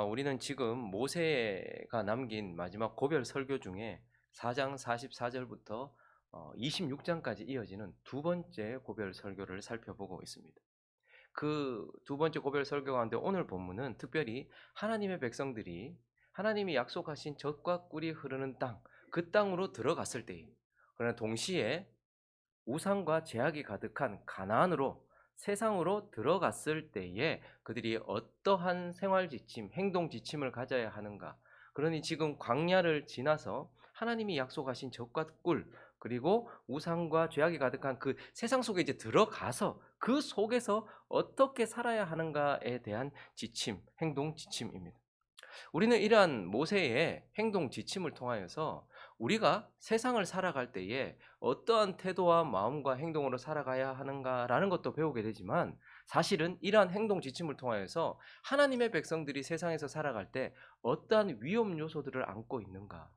우리는 지금 모세가 남긴 마지막 고별 설교 중에 4장 44절부터 26장까지 이어지는 두 번째 고별 설교를 살펴보고 있습니다. 그 두 번째 고별 설교 가운데 오늘 본문은 특별히 하나님의 백성들이 하나님이 약속하신 젖과 꿀이 흐르는 땅, 그 땅으로 들어갔을 때에, 그러나 동시에 우상과 죄악이 가득한 가나안으로, 세상으로 들어갔을 때에 그들이 어떠한 생활 지침, 행동 지침을 가져야 하는가. 그러니 지금 광야를 지나서 하나님이 약속하신 젖과 꿀, 그리고 우상과 죄악이 가득한 그 세상 속에 이제 들어가서 그 속에서 어떻게 살아야 하는가에 대한 지침, 행동 지침입니다. 우리는 이러한 모세의 행동 지침을 통하여서 우리가 세상을 살아갈 때에 어떠한 태도와 마음과 행동으로 살아가야 하는가라는 것도 배우게 되지만, 사실은 이러한 행동 지침을 통하여서 하나님의 백성들이 세상에서 살아갈 때 어떠한 위험 요소들을 안고 있는가,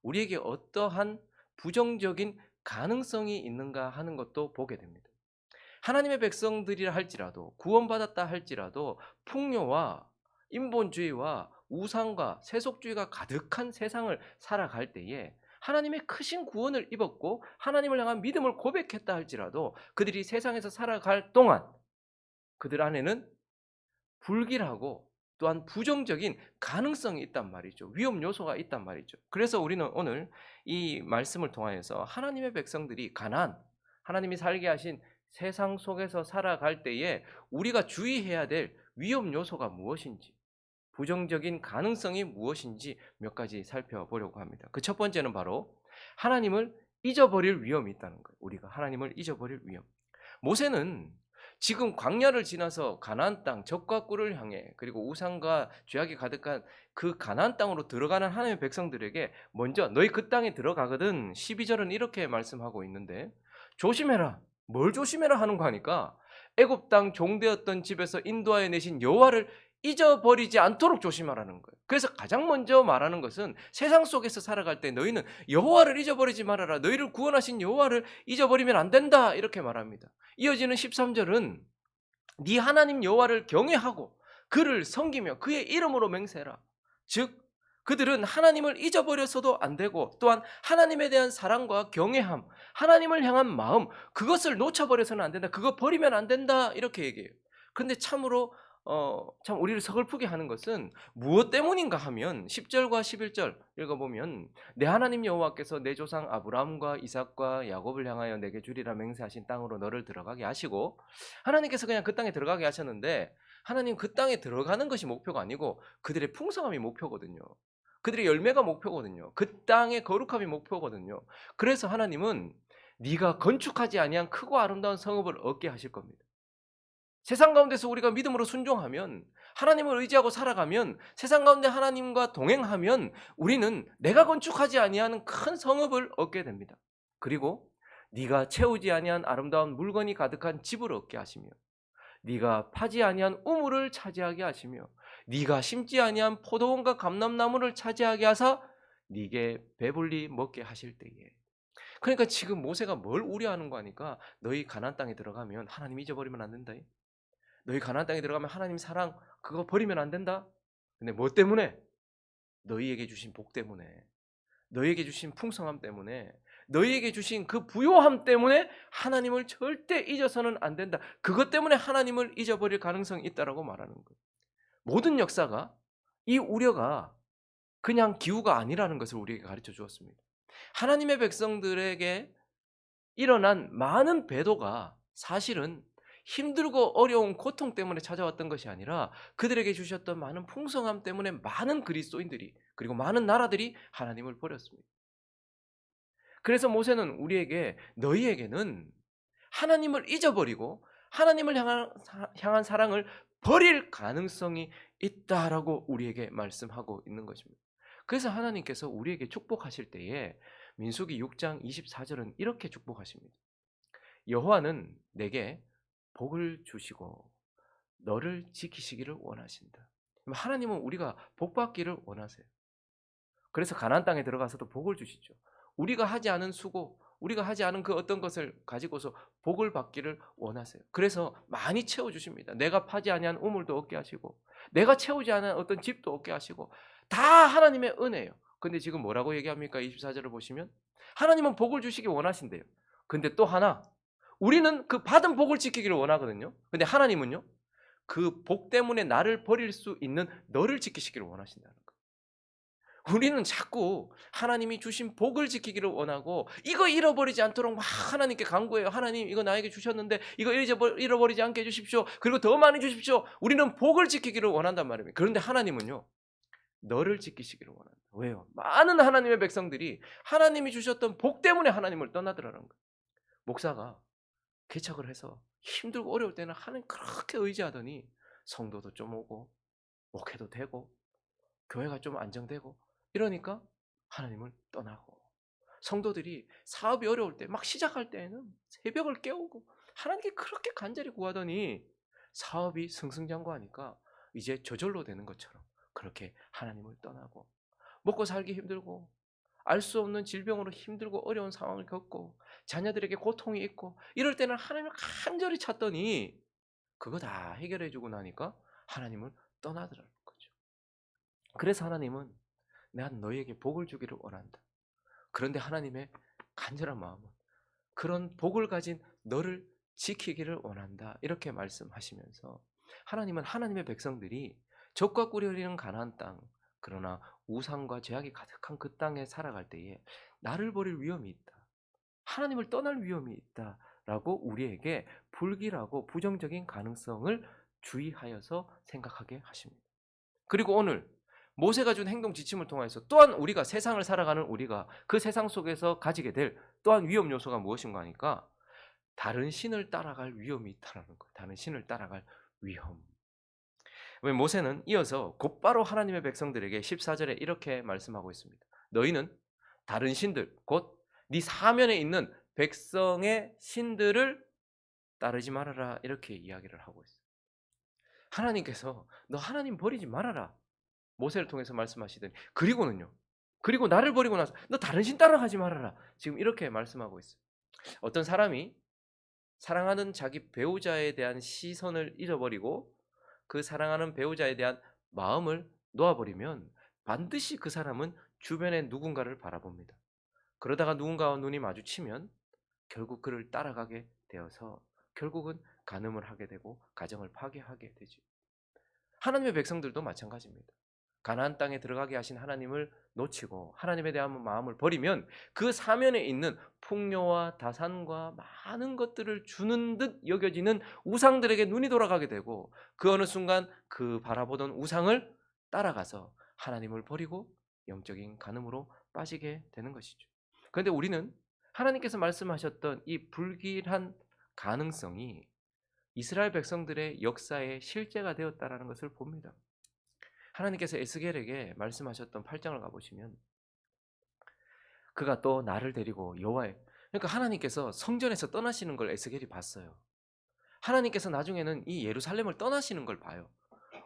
우리에게 어떠한 부정적인 가능성이 있는가 하는 것도 보게 됩니다. 하나님의 백성들이라 할지라도, 구원받았다 할지라도 풍요와 인본주의와 우상과 세속주의가 가득한 세상을 살아갈 때에 하나님의 크신 구원을 입었고 하나님을 향한 믿음을 고백했다 할지라도 그들이 세상에서 살아갈 동안 그들 안에는 불길하고 또한 부정적인 가능성이 있단 말이죠. 위험 요소가 있단 말이죠. 그래서 우리는 오늘 이 말씀을 통하여서 하나님의 백성들이 가나안, 하나님이 살게 하신 세상 속에서 살아갈 때에 우리가 주의해야 될 위험 요소가 무엇인지, 부정적인 가능성이 무엇인지 몇 가지 살펴보려고 합니다. 그 첫 번째는 바로 하나님을 잊어버릴 위험이 있다는 거예요. 우리가 하나님을 잊어버릴 위험. 모세는 지금 광야를 지나서 가나안 땅, 젖과 꿀을 향해, 그리고 우상과 죄악이 가득한 그 가나안 땅으로 들어가는 하나님의 백성들에게 먼저 너희 그 땅에 들어가거든 12절은 이렇게 말씀하고 있는데, 조심해라. 뭘 조심해라 하는 거 하니까 애굽 땅 종되었던 집에서 인도하여 내신 여호와를 잊어버리지 않도록 조심하라는 거예요. 그래서 가장 먼저 말하는 것은 세상 속에서 살아갈 때 너희는 여호와를 잊어버리지 말아라. 너희를 구원하신 여호와를 잊어버리면 안 된다. 이렇게 말합니다. 이어지는 13절은 네 하나님 여호와를 경외하고 그를 섬기며 그의 이름으로 맹세해라. 즉 그들은 하나님을 잊어버려서도 안 되고, 또한 하나님에 대한 사랑과 경외함, 하나님을 향한 마음, 그것을 놓쳐버려서는 안 된다. 그거 버리면 안 된다. 이렇게 얘기해요. 그런데 참으로 참 우리를 서글프게 하는 것은 무엇 때문인가 하면 10절과 11절 읽어보면 내 하나님 여호와께서 내 조상 아브라함과 이삭과 야곱을 향하여 내게 주리라 맹세하신 땅으로 너를 들어가게 하시고, 하나님께서 그냥 그 땅에 들어가게 하셨는데 하나님 그 땅에 들어가는 것이 목표가 아니고 그들의 풍성함이 목표거든요. 그들의 열매가 목표거든요. 그 땅의 거룩함이 목표거든요. 그래서 하나님은 네가 건축하지 아니한 크고 아름다운 성읍을 얻게 하실 겁니다. 세상 가운데서 우리가 믿음으로 순종하면, 하나님을 의지하고 살아가면, 세상 가운데 하나님과 동행하면 우리는 내가 건축하지 아니하는 큰 성읍을 얻게 됩니다. 그리고 네가 채우지 아니한 아름다운 물건이 가득한 집을 얻게 하시며, 네가 파지 아니한 우물을 차지하게 하시며, 네가 심지 아니한 포도원과 감람나무를 차지하게 하사 네게 배불리 먹게 하실 때에. 그러니까 지금 모세가 뭘 우려하는 거 하니까 너희 가나안 땅에 들어가면 하나님 잊어버리면 안 된다. 너희 가나안 땅에 들어가면 하나님 사랑 그거 버리면 안 된다. 근데 뭐 때문에? 너희에게 주신 복 때문에, 너희에게 주신 풍성함 때문에, 너희에게 주신 그 부요함 때문에 하나님을 절대 잊어서는 안 된다. 그것 때문에 하나님을 잊어버릴 가능성이 있다라고 말하는 거예요. 모든 역사가, 이 우려가 그냥 기우가 아니라는 것을 우리에게 가르쳐 주었습니다. 하나님의 백성들에게 일어난 많은 배도가 사실은 힘들고 어려운 고통 때문에 찾아왔던 것이 아니라 그들에게 주셨던 많은 풍성함 때문에 많은 그리스도인들이, 그리고 많은 나라들이 하나님을 버렸습니다. 그래서 모세는 우리에게 너희에게는 하나님을 잊어버리고 하나님을 향한 사랑을 버릴 가능성이 있다라고 우리에게 말씀하고 있는 것입니다. 그래서 하나님께서 우리에게 축복하실 때에 민수기 6장 24절은 이렇게 축복하십니다. 여호와는 내게 복을 주시고 너를 지키시기를 원하신다. 하나님은 우리가 복 받기를 원하세요. 그래서 가나안 땅에 들어가서도 복을 주시죠. 우리가 하지 않은 수고, 우리가 하지 않은 그 어떤 것을 가지고서 복을 받기를 원하세요. 그래서 많이 채워주십니다. 내가 파지 아니한 우물도 얻게 하시고 내가 채우지 않은 어떤 집도 얻게 하시고 다 하나님의 은혜예요. 근데 지금 뭐라고 얘기합니까? 24절을 보시면 하나님은 복을 주시기 원하신대요. 근데 또 하나 우리는 그 받은 복을 지키기를 원하거든요. 근데 하나님은요. 그 복 때문에 나를 버릴 수 있는 너를 지키시기를 원하신다는 거예요. 우리는 자꾸 하나님이 주신 복을 지키기를 원하고 이거 잃어버리지 않도록 막 하나님께 간구해요. 하나님 이거 나에게 주셨는데 이거 잃어버리지 않게 해주십시오. 그리고 더 많이 주십시오. 우리는 복을 지키기를 원한단 말입니다. 그런데 하나님은요. 너를 지키시기를 원한다. 왜요? 많은 하나님의 백성들이 하나님이 주셨던 복 때문에 하나님을 떠나더라는 거예요. 목사가 개척을 해서 힘들고 어려울 때는 하나님 그렇게 의지하더니 성도도 좀 오고 목회도 되고 교회가 좀 안정되고 이러니까 하나님을 떠나고 성도들이 사업이 어려울 때 막 시작할 때에는 새벽을 깨우고 하나님께 그렇게 간절히 구하더니 사업이 승승장구하니까 이제 저절로 되는 것처럼 그렇게 하나님을 떠나고 먹고 살기 힘들고 알 수 없는 질병으로 힘들고 어려운 상황을 겪고 자녀들에게 고통이 있고 이럴 때는 하나님을 간절히 찾더니 그거 다 해결해 주고 나니까 하나님을 떠나더라는 거죠. 그래서 하나님은 내가 너희에게 복을 주기를 원한다. 그런데 하나님의 간절한 마음은 그런 복을 가진 너를 지키기를 원한다. 이렇게 말씀하시면서 하나님은 하나님의 백성들이 적과 꿀이 흐르는 가나안 땅 그러나 우상과 죄악이 가득한 그 땅에 살아갈 때에 나를 버릴 위험이 있다. 하나님을 떠날 위험이 있다라고 우리에게 불길하고 부정적인 가능성을 주의하여서 생각하게 하십니다. 그리고 오늘 모세가 준 행동 지침을 통해서 또한 우리가 세상을 살아가는 우리가 그 세상 속에서 가지게 될 또한 위험 요소가 무엇인가 하니까 다른 신을 따라갈 위험이 있다는 거예요. 다른 신을 따라갈 위험. 왜 모세는 이어서 곧바로 하나님의 백성들에게 14절에 이렇게 말씀하고 있습니다. 너희는 다른 신들 곧 네 사면에 있는 백성의 신들을 따르지 말아라 이렇게 이야기를 하고 있어요. 하나님께서 너 하나님 버리지 말아라. 모세를 통해서 말씀하시더니 그리고 나를 버리고 나서 너 다른 신 따라가지 말아라. 지금 이렇게 말씀하고 있어요. 어떤 사람이 사랑하는 자기 배우자에 대한 시선을 잃어버리고 그 사랑하는 배우자에 대한 마음을 놓아버리면 반드시 그 사람은 주변의 누군가를 바라봅니다. 그러다가 누군가와 눈이 마주치면 결국 그를 따라가게 되어서 결국은 간음을 하게 되고 가정을 파괴하게 되죠. 하나님의 백성들도 마찬가지입니다. 가나안 땅에 들어가게 하신 하나님을 놓치고 하나님에 대한 마음을 버리면 그 사면에 있는 풍요와 다산과 많은 것들을 주는 듯 여겨지는 우상들에게 눈이 돌아가게 되고 그 어느 순간 그 바라보던 우상을 따라가서 하나님을 버리고 영적인 간음으로 빠지게 되는 것이죠. 그런데 우리는 하나님께서 말씀하셨던 이 불길한 가능성이 이스라엘 백성들의 역사의 실제가 되었다라는 것을 봅니다. 하나님께서 에스겔에게 말씀하셨던 8장을 가보시면 그가 또 나를 데리고 여호와의 그러니까 하나님께서 성전에서 떠나시는 걸 에스겔이 봤어요. 하나님께서 나중에는 이 예루살렘을 떠나시는 걸 봐요.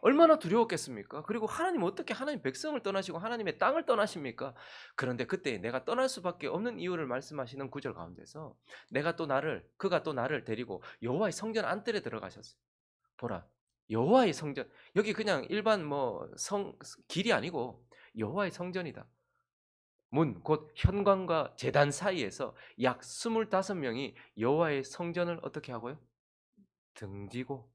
얼마나 두려웠겠습니까? 그리고 하나님 어떻게 하나님 백성을 떠나시고 하나님의 땅을 떠나십니까? 그런데 그때 내가 떠날 수밖에 없는 이유를 말씀하시는 구절 가운데서 그가 또 나를 데리고 여호와의 성전 안뜰에 들어가셨어요. 보라, 여호와의 성전. 여기 그냥 일반 길이 아니고 여호와의 성전이다. 문, 곧 현관과 제단 사이에서 약 25명이 여호와의 성전을 어떻게 하고요? 등지고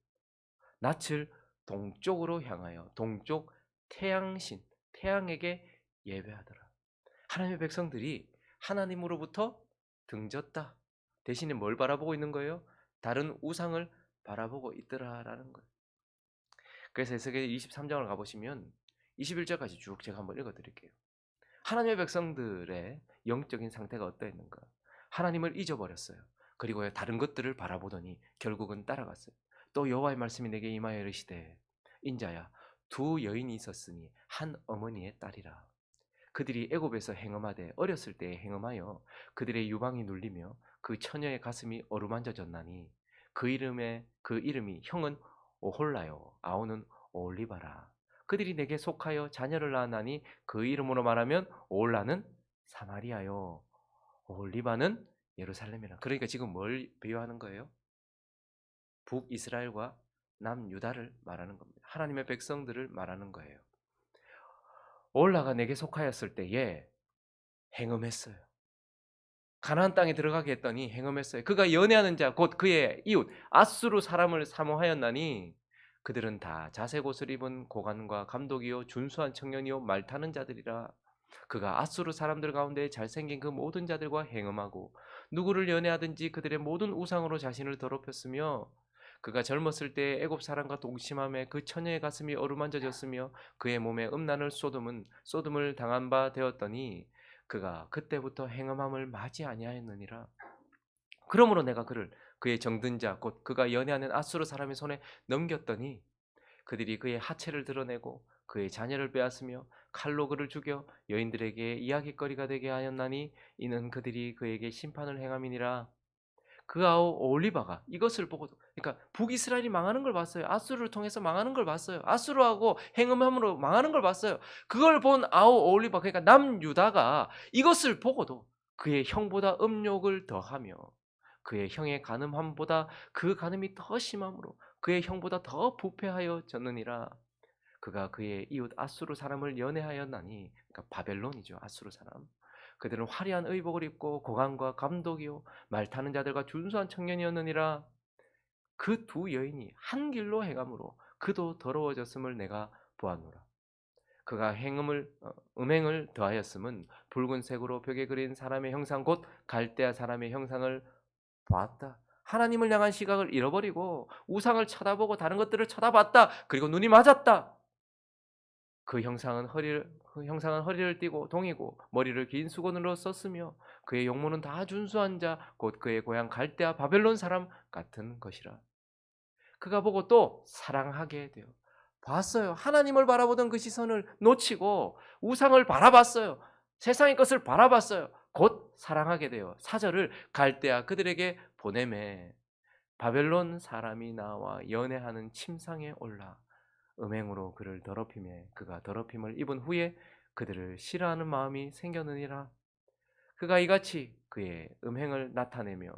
낯을 동쪽으로 향하여 동쪽 태양신, 태양에게 예배하더라. 하나님의 백성들이 하나님으로부터 등졌다. 대신에 뭘 바라보고 있는 거예요? 다른 우상을 바라보고 있더라라는 거예요. 그래서 에스겔 23장을 가보시면 21절까지 쭉 제가 한번 읽어드릴게요. 하나님의 백성들의 영적인 상태가 어떠했는가? 하나님을 잊어버렸어요. 그리고 다른 것들을 바라보더니 결국은 따라갔어요. 또 여호와의 말씀이 내게 임하여 이르시되 인자야 두 여인이 있었으니 한 어머니의 딸이라. 그들이 애굽에서 행음하되 어렸을 때에 행음하여 그들의 유방이 눌리며 그 처녀의 가슴이 어루만져졌나니 그 이름이 형은 오홀라요 아우는 오올리바라. 그들이 내게 속하여 자녀를 낳았나니 그 이름으로 말하면 오홀라는 사마리아요 오홀리바는 예루살렘이란. 그러니까 지금 뭘 비유하는 거예요? 북이스라엘과 남유다를 말하는 겁니다. 하나님의 백성들을 말하는 거예요. 올라가 내게 속하였을 때에 행음했어요. 가나안 땅에 들어가게 했더니 행음했어요. 그가 연애하는 자 곧 그의 이웃 앗수르 사람을 사모하였나니 그들은 다 자색 옷을 입은 고관과 감독이요 준수한 청년이요 말 타는 자들이라. 그가 앗수르 사람들 가운데 잘생긴 그 모든 자들과 행음하고 누구를 연애하든지 그들의 모든 우상으로 자신을 더럽혔으며 그가 젊었을 때 애굽 사람과 동침함에 그 처녀의 가슴이 어루만져졌으며 그의 몸에 음란을 소돔을 당한 바 되었더니 그가 그때부터 행음함을 마지 아니하였느니라. 그러므로 내가 그를 그의 정든 자 곧 그가 연애하는 앗수르 사람의 손에 넘겼더니 그들이 그의 하체를 드러내고 그의 자녀를 빼앗으며 칼로 그를 죽여 여인들에게 이야깃거리가 되게 하였나니 이는 그들이 그에게 심판을 행함이니라. 그 아우 올리바가 이것을 보고도, 그러니까 북이스라엘이 망하는 걸 봤어요. 아수르를 통해서 망하는 걸 봤어요. 아수르하고 행음함으로 망하는 걸 봤어요. 그걸 본 아우 올리바, 그러니까 남유다가 이것을 보고도 그의 형보다 음욕을 더하며 그의 형의 간음함보다 그 간음이 더 심함으로 그의 형보다 더 부패하여졌느니라. 그가 그의 이웃 아수르 사람을 연애하였나니, 그러니까 바벨론이죠. 아수르 사람. 그들은 화려한 의복을 입고 고관과 감독이요 말 타는 자들과 준수한 청년이었느니라. 그 두 여인이 한 길로 행함으로 그도 더러워졌음을 내가 보았노라. 그가 음행을 더하였음은 붉은색으로 벽에 그린 사람의 형상 곧 갈대아 사람의 형상을 보았다. 하나님을 향한 시각을 잃어버리고 우상을 쳐다보고 다른 것들을 쳐다봤다. 그리고 눈이 맞았다. 그 형상은 허리를 띠고 동이고 머리를 긴 수건으로 썼으며 그의 용모는 다 준수한 자 곧 그의 고향 갈대아 바벨론 사람 같은 것이라. 그가 보고 또 사랑하게 되어 봤어요. 하나님을 바라보던 그 시선을 놓치고 우상을 바라봤어요. 세상의 것을 바라봤어요. 곧 사랑하게 되어 사절을 갈대아 그들에게 보내매 바벨론 사람이 나와 연애하는 침상에 올라 음행으로 그를 더럽히매 그가 더럽힘을 입은 후에 그들을 싫어하는 마음이 생겼느니라. 그가 이같이 그의 음행을 나타내며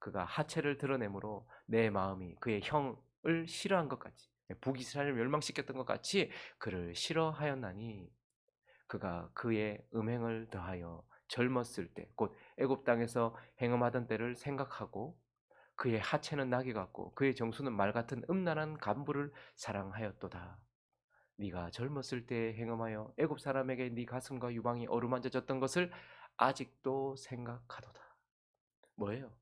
그가 하체를 드러내므로 내 마음이 그의 형을 싫어한 것 같이, 북이스라엘을 멸망시켰던 것 같이 그를 싫어하였나니 그가 그의 음행을 더하여 젊었을 때 곧 애굽 땅에서 행음하던 때를 생각하고 그의 하체는 나귀 같고 그의 정수는 말 같은 음란한 간부를 사랑하였도다. 네가 젊었을 때 행음하여 애굽 사람에게 네 가슴과 유방이 어루만져졌던 것을 아직도 생각하도다. 뭐예요?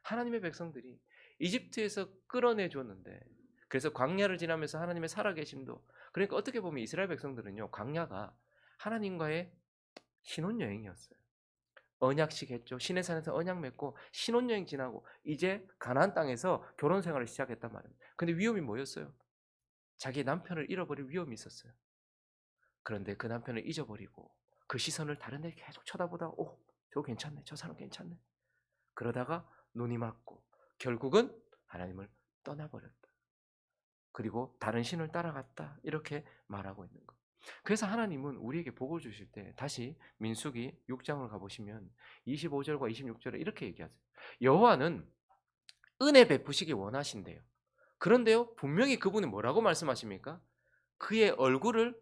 하나님의 백성들이 이집트에서 끌어내 줬는데, 그래서 광야를 지나면서 하나님의 살아계심도, 그러니까 어떻게 보면 이스라엘 백성들은요, 광야가 하나님과의 신혼여행이었어요. 언약식 했죠. 시내산에서 언약 맺고 신혼여행 지나고 이제 가나안 땅에서 결혼 생활을 시작했단 말입니다. 근데 위험이 뭐였어요? 자기 남편을 잃어버릴 위험이 있었어요. 그런데 그 남편을 잊어버리고 그 시선을 다른 데 계속 쳐다보다 저거 괜찮네. 저 사람 괜찮네. 그러다가 눈이 맞고 결국은 하나님을 떠나버렸다. 그리고 다른 신을 따라갔다. 이렇게 말하고 있는 거. 그래서 하나님은 우리에게 복을 주실 때 다시 민수기 6장을 가보시면 25절과 26절에 이렇게 얘기하세요. 여호와는 은혜 베푸시기 원하신대요. 그런데요, 분명히 그분이 뭐라고 말씀하십니까? 그의 얼굴을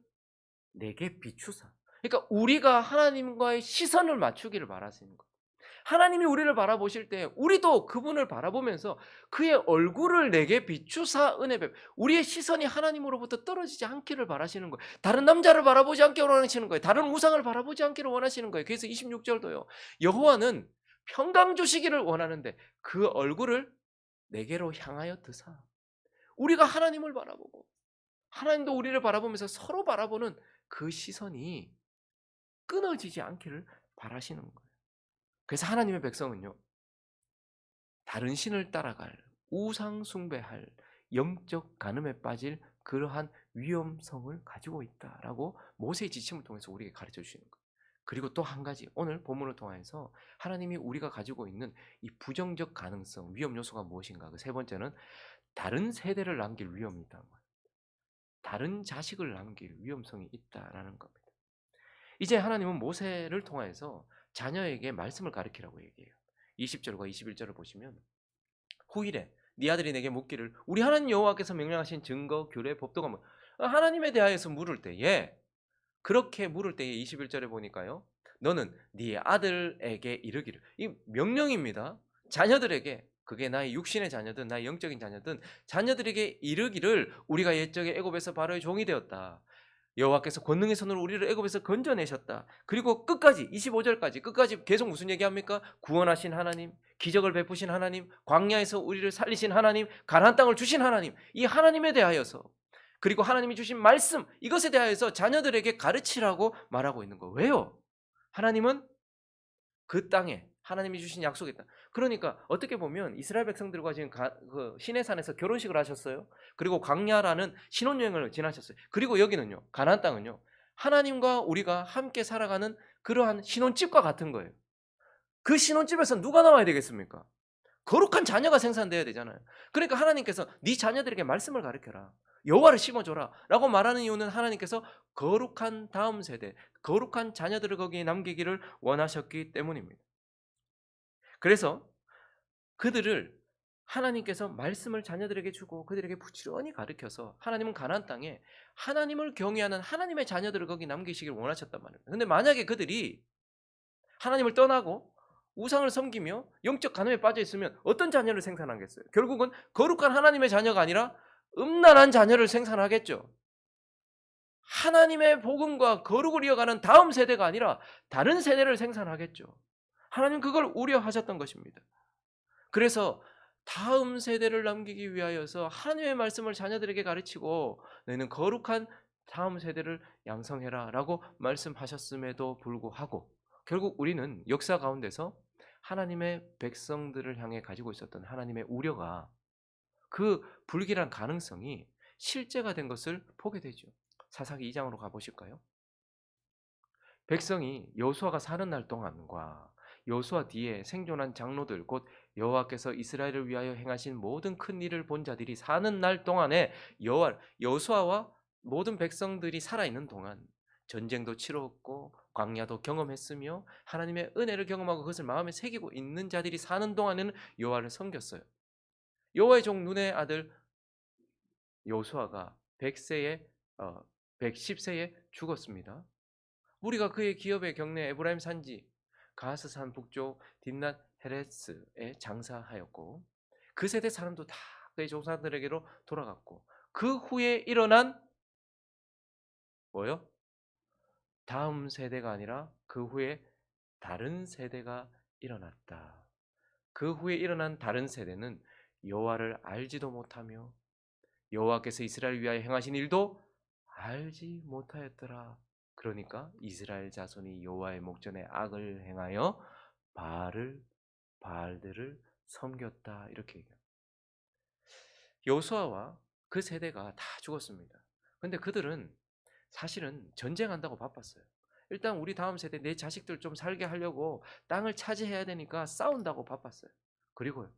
내게 비추사. 그러니까 우리가 하나님과의 시선을 맞추기를 바라시는 거예요. 하나님이 우리를 바라보실 때 우리도 그분을 바라보면서 그의 얼굴을 내게 비추사 은혜 베 우리의 시선이 하나님으로부터 떨어지지 않기를 바라시는 거예요. 다른 남자를 바라보지 않게 원하시는 거예요. 다른 우상을 바라보지 않기를 원하시는 거예요. 그래서 26절도요. 여호와는 평강 주시기를 원하는데 그 얼굴을 내게로 향하여 드사. 우리가 하나님을 바라보고 하나님도 우리를 바라보면서 서로 바라보는 그 시선이 끊어지지 않기를 바라시는 거예요. 그래서 하나님의 백성은요, 다른 신을 따라갈, 우상 숭배할, 영적 간음에 빠질 그러한 위험성을 가지고 있다라고 모세의 지침을 통해서 우리에게 가르쳐 주시는 거예요. 그리고 또 한 가지, 오늘 본문을 통해서 하나님이 우리가 가지고 있는 이 부정적 가능성, 위험 요소가 무엇인가? 그 세 번째는 다른 세대를 남길 위험이 있다는 거예요. 다른 자식을 남길 위험성이 있다라는 겁니다. 이제 하나님은 모세를 통해서 자녀에게 말씀을 가르치라고 얘기해요. 20절과 21절을 보시면 후일에 네 아들이 내게 묻기를 우리 하나님 여호와께서 명령하신 증거 규례 법도가 뭐 하나님에 대하여서 물을 때에 그렇게 물을 때에 21절에 보니까요. 너는 네 아들에게 이르기를 이 명령입니다. 자녀들에게 그게 나의 육신의 자녀든 나의 영적인 자녀든 자녀들에게 이르기를 우리가 옛적에 애굽에서 바로의 종이 되었다. 여호와께서 권능의 손으로 우리를 애굽에서 건져내셨다. 그리고 끝까지 25절까지 끝까지 계속 무슨 얘기합니까? 구원하신 하나님, 기적을 베푸신 하나님, 광야에서 우리를 살리신 하나님, 가나안 땅을 주신 하나님, 이 하나님에 대하여서 그리고 하나님이 주신 말씀 이것에 대하여서 자녀들에게 가르치라고 말하고 있는 거. 왜요? 하나님은 그 땅에 하나님이 주신 약속이 있다. 그러니까 어떻게 보면 이스라엘 백성들과 지금 그 시내산에서 결혼식을 하셨어요. 그리고 광야라는 신혼여행을 지나셨어요. 그리고 여기는요. 가나안 땅은요. 하나님과 우리가 함께 살아가는 그러한 신혼집과 같은 거예요. 그 신혼집에서 누가 나와야 되겠습니까? 거룩한 자녀가 생산돼야 되잖아요. 그러니까 하나님께서 네 자녀들에게 말씀을 가르쳐라. 여호와를 심어줘라 라고 말하는 이유는 하나님께서 거룩한 다음 세대, 거룩한 자녀들을 거기에 남기기를 원하셨기 때문입니다. 그래서 그들을 하나님께서 말씀을 자녀들에게 주고 그들에게 부지런히 가르쳐서 하나님은 가나안 땅에 하나님을 경외하는 하나님의 자녀들을 거기 남기시길 원하셨단 말이에요. 근데 만약에 그들이 하나님을 떠나고 우상을 섬기며 영적 간음에 빠져 있으면 어떤 자녀를 생산하겠어요? 결국은 거룩한 하나님의 자녀가 아니라 음란한 자녀를 생산하겠죠. 하나님의 복음과 거룩을 이어가는 다음 세대가 아니라 다른 세대를 생산하겠죠. 하나님 그걸 우려하셨던 것입니다. 그래서 다음 세대를 남기기 위하여서 하나님의 말씀을 자녀들에게 가르치고 너희는 거룩한 다음 세대를 양성해라 라고 말씀하셨음에도 불구하고 결국 우리는 역사 가운데서 하나님의 백성들을 향해 가지고 있었던 하나님의 우려가 그 불길한 가능성이 실제가 된 것을 보게 되죠. 사사기 2장으로 가보실까요? 백성이 여호수아가 사는 날 동안과 여호수아 뒤에 생존한 장로들 곧 여호와께서 이스라엘을 위하여 행하신 모든 큰 일을 본 자들이 사는 날 동안에 여호수아와 모든 백성들이 살아있는 동안 전쟁도 치렀고 광야도 경험했으며 하나님의 은혜를 경험하고 그것을 마음에 새기고 있는 자들이 사는 동안에는 여호와를 섬겼어요. 여호와의 종 눈의 아들 여호수아가 100세에 110세에 죽었습니다. 우리가 그의 기업의 경내 에브라임 산지 가스산 북쪽 딥낫 헤레스에 장사하였고 그 세대 사람도 다 그의 조상들에게로 돌아갔고 그 후에 일어난 뭐요? 다음 세대가 아니라 그 후에 다른 세대가 일어났다. 그 후에 일어난 다른 세대는 여호와를 알지도 못하며 여호와께서 이스라엘 위하여 행하신 일도 알지 못하였더라. 그러니까 이스라엘 자손이 여호와의 목전에 악을 행하여 바알들을 섬겼다 이렇게 얘기해요. 여호수아와 그 세대가 다 죽었습니다. 근데 그들은 사실은 전쟁한다고 바빴어요. 일단 우리 다음 세대 내 자식들 좀 살게 하려고 땅을 차지해야 되니까 싸운다고 바빴어요. 그리고요.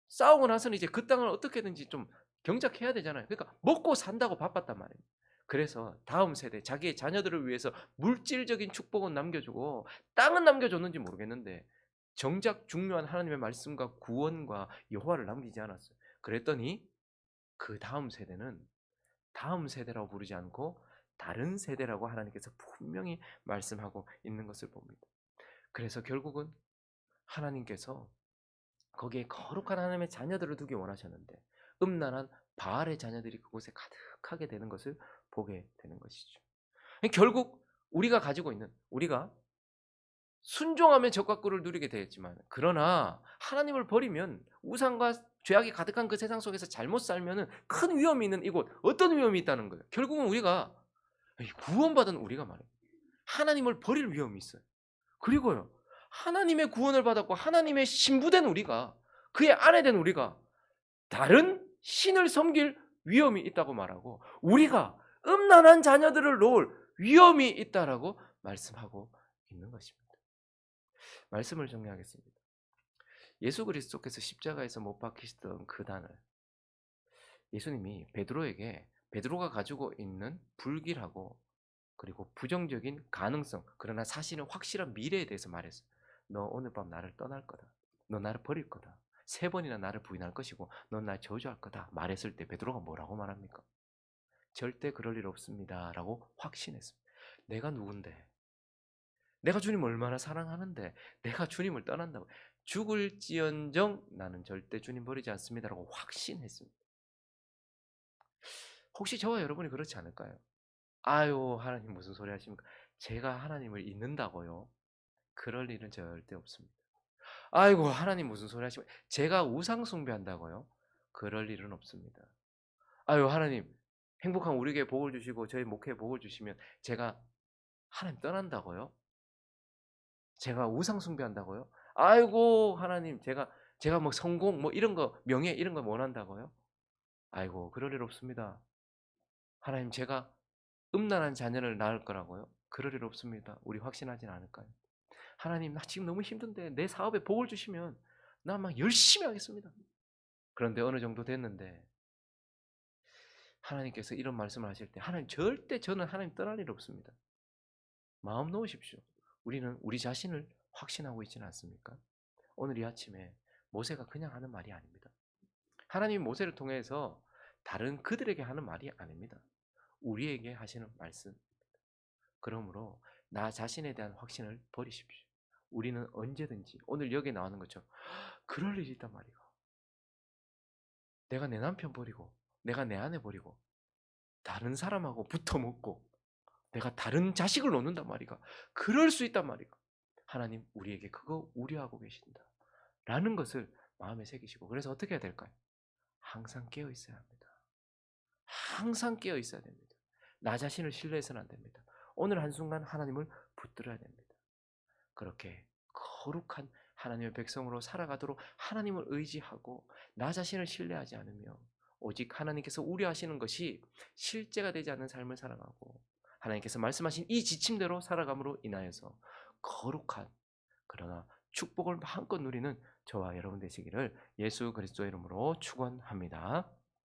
싸우고 나서는 이제 그 땅을 어떻게든지 좀 경작해야 되잖아요. 그러니까 먹고 산다고 바빴단 말이에요. 그래서 다음 세대 자기의 자녀들을 위해서 물질적인 축복은 남겨주고 땅은 남겨줬는지 모르겠는데 정작 중요한 하나님의 말씀과 구원과 여호와를 남기지 않았어요. 그랬더니 그 다음 세대는 다음 세대라고 부르지 않고 다른 세대라고 하나님께서 분명히 말씀하고 있는 것을 봅니다. 그래서 결국은 하나님께서 거기에 거룩한 하나님의 자녀들을 두기 원하셨는데 음란한 바알의 자녀들이 그곳에 가득하게 되는 것을 보게 되는 것이죠. 결국 우리가 가지고 있는 우리가 순종하면 적과 꿀을 누리게 되었지만 그러나 하나님을 버리면 우상과 죄악이 가득한 그 세상 속에서 잘못 살면은 큰 위험이 있는 이곳 어떤 위험이 있다는 거예요. 결국은 우리가 구원받은 우리가 말이에요. 하나님을 버릴 위험이 있어요. 그리고요. 하나님의 구원을 받았고 하나님의 신부된 우리가 그의 아내 된 우리가 다른 신을 섬길 위험이 있다고 말하고 우리가 음란한 자녀들을 놓을 위험이 있다라고 말씀하고 있는 것입니다. 말씀을 정리하겠습니다. 예수 그리스도께서 십자가에서 못 박히시던 그 단을 예수님이 베드로가 가지고 있는 불길하고 그리고 부정적인 가능성 그러나 사실은 확실한 미래에 대해서 말했어요. 너 오늘 밤 나를 떠날 거다. 너 나를 버릴 거다. 3번이나 나를 부인할 것이고 넌 날 저주할 거다. 말했을 때 베드로가 뭐라고 말합니까? 절대 그럴 일 없습니다라고 확신했습니다. 내가 누군데? 내가 주님을 얼마나 사랑하는데 내가 주님을 떠난다고 죽을지언정 나는 절대 주님 버리지 않습니다라고 확신했습니다. 혹시 저와 여러분이 그렇지 않을까요? 아유 하나님 무슨 소리 하십니까? 제가 하나님을 잊는다고요? 그럴 일은 절대 없습니다. 아이고 하나님 무슨 소리 하십니까? 제가 우상 숭배한다고요? 그럴 일은 없습니다. 아유 하나님 행복한 우리 교회 복을 주시고 저희 목회에 복을 주시면 제가 하나님 떠난다고요? 제가 우상 숭배한다고요? 아이고 하나님 제가 뭐 성공 뭐 이런 거 명예 이런 거 원한다고요? 아이고 그럴 일 없습니다. 하나님 제가 음란한 자녀를 낳을 거라고요? 그럴 일 없습니다. 우리 확신하진 않을까요? 하나님 나 지금 너무 힘든데 내 사업에 복을 주시면 나 막 열심히 하겠습니다. 그런데 어느 정도 됐는데 하나님께서 이런 말씀을 하실 때 하나님 절대 저는 하나님 떠날 일 없습니다. 마음 놓으십시오. 우리는 우리 자신을 확신하고 있지는 않습니까? 오늘 이 아침에 모세가 그냥 하는 말이 아닙니다. 하나님이 모세를 통해서 다른 그들에게 하는 말이 아닙니다. 우리에게 하시는 말씀. 그러므로 나 자신에 대한 확신을 버리십시오. 우리는 언제든지 오늘 여기에 나오는 것처럼 그럴 일이 있단 말이야. 내가 내 남편 버리고 내가 내 아내 버리고 다른 사람하고 붙어 먹고 내가 다른 자식을 놓는단 말이야. 그럴 수 있단 말이야. 하나님 우리에게 그거 우려하고 계신다. 라는 것을 마음에 새기시고 그래서 어떻게 해야 될까요? 항상 깨어 있어야 합니다. 항상 깨어 있어야 됩니다. 나 자신을 신뢰해서는 안 됩니다. 오늘 한순간 하나님을 붙들어야 됩니다. 그렇게 거룩한 하나님의 백성으로 살아가도록 하나님을 의지하고 나 자신을 신뢰하지 않으며 오직 하나님께서 우려하시는 것이 실제가 되지 않는 삶을 살아가고 하나님께서 말씀하신 이 지침대로 살아감으로 인하여서 거룩한 그러나 축복을 마음껏 누리는 저와 여러분 되시기를 예수 그리스도의 이름으로 축원합니다.